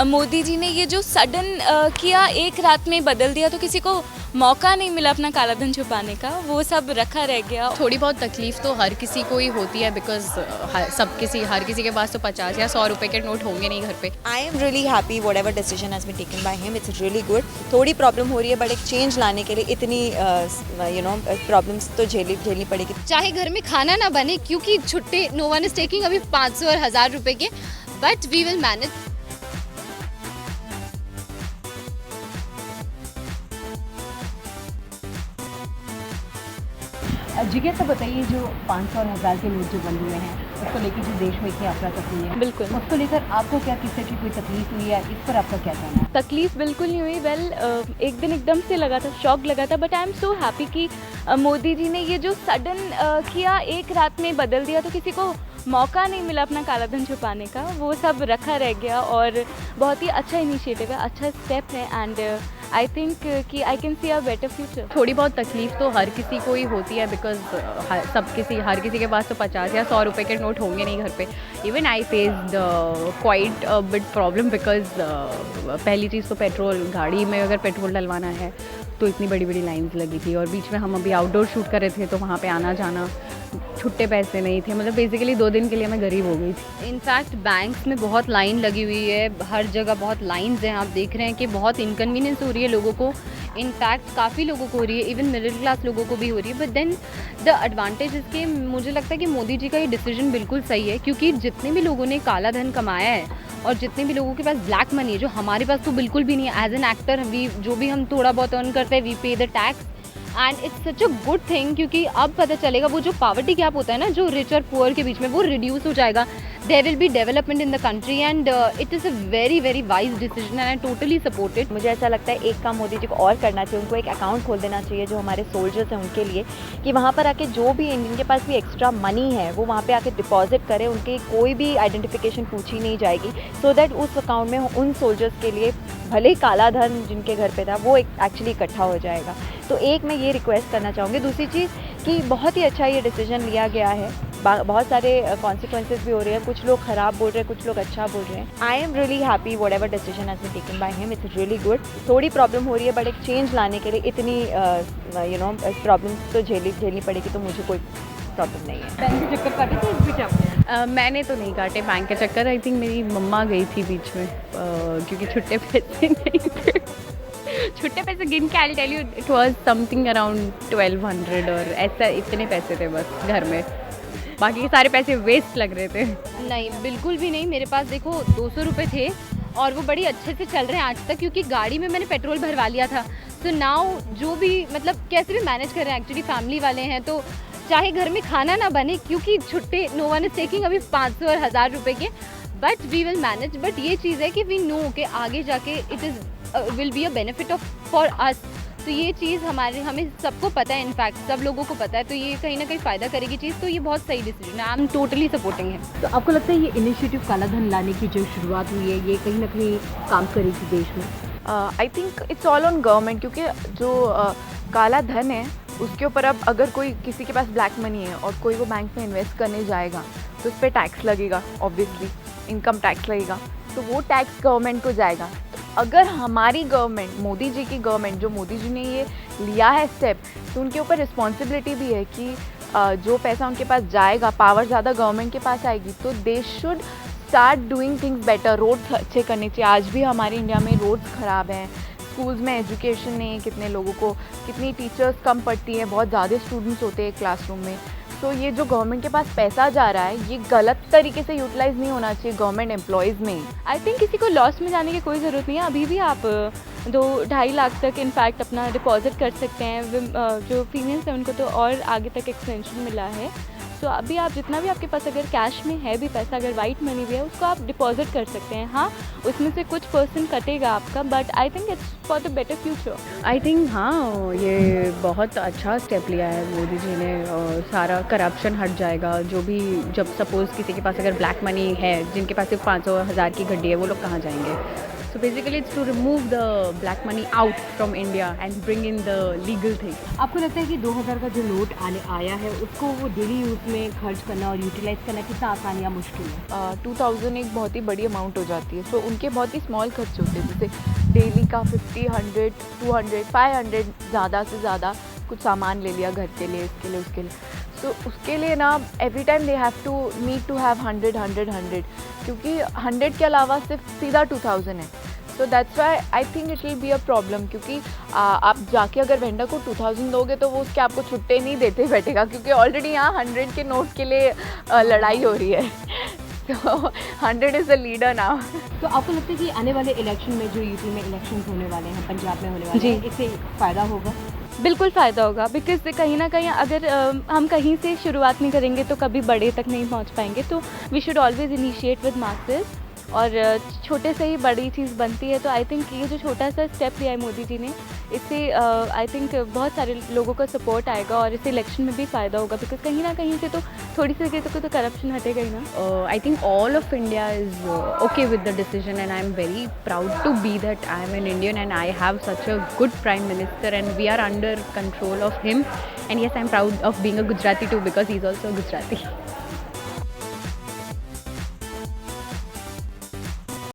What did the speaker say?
मोदी जी ने ये जो सडन किया, एक रात में बदल दिया, तो किसी को मौका नहीं मिला अपना काला धन छुपाने का, वो सब रखा रह गया। थोड़ी बहुत तकलीफ तो हर किसी को ही होती है, बिकॉज हर किसी के पास तो 50 या 100 रुपए के नोट होंगे नहीं घर पे। I am really happy whatever decision has been taken by him, it's really good. थोड़ी प्रॉब्लम हो रही है, बट एक चेंज लाने के लिए इतनी प्रॉब्लम्स तो झेलनी पड़ेगी। चाहे घर में खाना ना बने क्योंकि छुट्टे नो वन इज टेकिंग अभी 500 और 1000 रुपए के, बट वी विल मैनेज। जिज्ञासा बताइए, जो 500 और 1000 के नोट जो बन हुए हैं, उसको लेकर जो देश में इतनी अफरा तफरी है, बिल्कुल। उसको लेकर आपको क्या किसी की कोई तकलीफ हुई है? इस पर आपका क्या कहना है? तकलीफ बिल्कुल नहीं हुई। एक दिन एकदम से लगा था, शॉक लगा था, but I am so happy कि मोदी जी ने ये जो सडन किया, एक रात में बदल दिया, तो किसी को मौका नहीं मिला अपना काला धन छुपाने का, वो सब रखा रह गया। और बहुत ही अच्छा इनिशिएटिव है, अच्छा स्टेप है, एंड आई थिंक कि I can see a better future. थोड़ी बहुत तकलीफ तो हर किसी को ही होती है, बिकॉज हर किसी के पास तो 50 या 100 रुपए के नोट होंगे नहीं घर पे। Even I faced quite a bit problem, because पहली चीज़ तो पेट्रोल, गाड़ी में अगर पेट्रोल डलवाना है तो इतनी बड़ी बड़ी लाइंस लगी थी, और बीच में हम अभी आउटडोर शूट कर रहे थे, तो वहाँ पे आना जाना, छुट्टे पैसे नहीं थे, मतलब बेसिकली 2 दिन के लिए मैं गरीब हो गई थी। इनफैक्ट बैंक्स में बहुत लाइन लगी हुई है, हर जगह बहुत लाइंस हैं, आप देख रहे हैं कि बहुत इनकन्वीनियंस हो रही है लोगों को। इनफैक्ट काफ़ी लोगों को हो रही है, इवन मिडिल क्लास लोगों को भी हो रही है। बट देन द एडवांटेज इसके, मुझे लगता है कि मोदी जी का ये डिसीजन बिल्कुल सही है, क्योंकि जितने भी लोगों ने काला धन कमाया है और जितने भी लोगों के पास ब्लैक मनी है, जो हमारे पास तो बिल्कुल भी नहीं है, एज एन एक्टर वी जो भी हम थोड़ा बहुत अर्न करते हैं, वी पे the tax, and it's such a good thing, क्योंकि अब पता चलेगा वो जो पावर्टी गैप होता है ना, जो रिच और पुअर के बीच में, वो रिड्यूस हो जाएगा। There will be development in the country, and it is a very very wise decision, and I totally support it. मुझे ऐसा लगता है एक काम मोदी जी को और करना चाहिए, उनको एक अकाउंट खोल देना चाहिए जो हमारे सोल्जर्स हैं उनके लिए, कि वहाँ पर आके जो भी जिनके पास भी एक्स्ट्रा मनी है वो वहाँ पे आके डिपॉजिट करें, उनकी कोई भी आइडेंटिफिकेशन पूछी नहीं जाएगी, सो दैट उस अकाउंट में उन सोल्जर्स के लिए भले ही काला धन जिनके घर पे था वो एक्चुअली इकट्ठा हो जाएगा। तो एक मैं ये रिक्वेस्ट करना चाहूँगी। दूसरी चीज़ कि बहुत ही अच्छा ये डिसीजन लिया गया है, बहुत सारे कॉन्सिक्वेंसेस भी हो रहे हैं, कुछ लोग ख़राब बोल रहे हैं, कुछ लोग अच्छा बोल रहे हैं। I am really happy whatever decision has been taken by him, it's really good. थोड़ी प्रॉब्लम हो रही है, बट एक चेंज लाने के लिए इतनी प्रॉब्लम्स तो झेलनी पड़ेगी, तो मुझे कोई प्रॉब्लम नहीं है। बैंक के चक्कर काटे थे इस बीच आपने? मैंने तो नहीं काटे बैंक के चक्कर, आई थिंक मेरी मम्मा गई थी बीच में, क्योंकि छुट्टे पैसे नहीं थे। छुट्टे पैसे गिन के I tell you it was something around 1200, और ऐसा इतने पैसे थे बस घर में, बाकी के सारे पैसे वेस्ट लग रहे थे। नहीं, बिल्कुल भी नहीं। मेरे पास देखो 200 रुपये थे, और वो बड़ी अच्छे से चल रहे हैं आज तक, क्योंकि गाड़ी में मैंने पेट्रोल भरवा लिया था। सो नाउ जो भी मतलब कैसे भी मैनेज कर रहे हैं, एक्चुअली फैमिली वाले हैं, तो चाहे घर में खाना ना बने क्योंकि छुट्टे नो वन इज टेकिंग अभी 500 और 1000 रुपए के, but we will manage. But ये चीज़ है कि वी नो कि आगे जाके it is will be a benefit of for us, तो ये चीज़ हमें सबको पता है, इनफैक्ट सब लोगों को पता है, तो ये कहीं ना कहीं फ़ायदा करेगी चीज़, तो ये बहुत सही डिसीजन है। आई एम टोटली सपोर्टिंग है। तो आपको लगता है ये इनिशिएटिव काला धन लाने की जो शुरुआत हुई है, ये कहीं ना कहीं काम करेगी देश में? I think it's all on government, क्योंकि जो काला धन है उसके ऊपर अब अगर कोई किसी के पास ब्लैक मनी है और कोई वो बैंक में इन्वेस्ट करने जाएगा तो उस पर टैक्स लगेगा, ऑब्वियसली इनकम टैक्स लगेगा, तो वो टैक्स गवर्नमेंट को जाएगा। तो अगर हमारी गवर्नमेंट, मोदी जी की गवर्नमेंट, जो मोदी जी ने ये लिया है स्टेप, तो उनके ऊपर रिस्पॉन्सिबिलिटी भी है कि जो पैसा उनके पास जाएगा, पावर ज़्यादा गवर्नमेंट के पास आएगी, तो they should start doing things better. Roads अच्छे करने चाहिए। आज भी हमारे इंडिया में रोड्स ख़राब हैं, स्कूल्स में एजुकेशन नहीं है, कितने लोगों को, कितनी टीचर्स कम पढ़ती हैं, बहुत ज़्यादा स्टूडेंट्स होते हैं क्लासरूम में। तो ये जो गवर्नमेंट के पास पैसा जा रहा है, ये गलत तरीके से यूटिलाइज नहीं होना चाहिए गवर्नमेंट एम्प्लॉयज़ में। आई थिंक किसी को लॉस में जाने की कोई ज़रूरत नहीं है। अभी भी आप 2-2.5 लाख तक इनफैक्ट अपना डिपॉजिट कर सकते हैं। जो फीमेल्स हैं उनको तो और आगे तक एक्सटेंशन मिला है। सो अभी आप जितना भी आपके पास अगर कैश में है भी पैसा, अगर वाइट मनी भी है, उसको आप डिपॉजिट कर सकते हैं। हाँ, उसमें से कुछ % कटेगा आपका, but I think it's for the better future. I think हाँ, ये बहुत अच्छा स्टेप लिया है मोदी जी ने, और सारा करप्शन हट जाएगा। जो भी, जब सपोज़ किसी के पास अगर ब्लैक मनी है, जिनके पास सिर्फ 500 1000 की गड्डी है, वो लोग कहाँ जाएंगे? So basically it's to remove the black money out from India and bring in the legal thing. आपको लगता है कि 2000 का जो नोट आया है उसको वो डेली यूज़ में खर्च करना और यूटिलाइज करना कितना आसान या मुश्किल है? 2000 एक बहुत ही बड़ी अमाउंट हो जाती है, सो उनके बहुत ही स्मॉल खर्च होते हैं, जैसे डेली का 50, 100, 200, 500 ज़्यादा से ज़्यादा कुछ सामान ले लिया घर के लिए, इसके लिए, उसके लिए। सो उसके लिए ना every time they have to need to have 100, 100, 100, क्योंकि 100 के अलावा सिर्फ सीधा 2000 है। So that's why I think it will be a problem, क्योंकि आप जाके अगर वेंडर को 2000 दोगे तो वो उसके आपको छुट्टे नहीं देते बैठेगा, क्योंकि ऑलरेडी यहाँ 100 के नोट के लिए लड़ाई हो रही है। तो 100 इज़ द लीडर नाउ। तो आपको लगता है कि आने वाले इलेक्शन में जो यूपी में इलेक्शन होने वाले हैं, पंजाब में होने वाले जी। हैं, इससे फ़ायदा होगा? बिल्कुल फ़ायदा होगा, बिकॉज़ कहीं ना कहीं अगर हम कहीं से शुरुआत नहीं करेंगे तो कभी बड़े तक नहीं पहुंच पाएंगे। तो we should always initiate with masses, और छोटे से ही बड़ी चीज़ बनती है। तो आई थिंक ये जो छोटा सा स्टेप लिया है मोदी जी ने, इससे आई थिंक बहुत सारे लोगों का सपोर्ट आएगा और इससे इलेक्शन में भी फ़ायदा होगा, बिकॉज कहीं ना कहीं से तो थोड़ी सी तो करप्शन हटेगा ही ना। I think all of India is okay with the decision, and I'm very proud to be that I am an Indian and I have such a good Prime Minister and we are under control of him. And yes, I'm proud of being a Gujarati too, because he's also a Gujarati.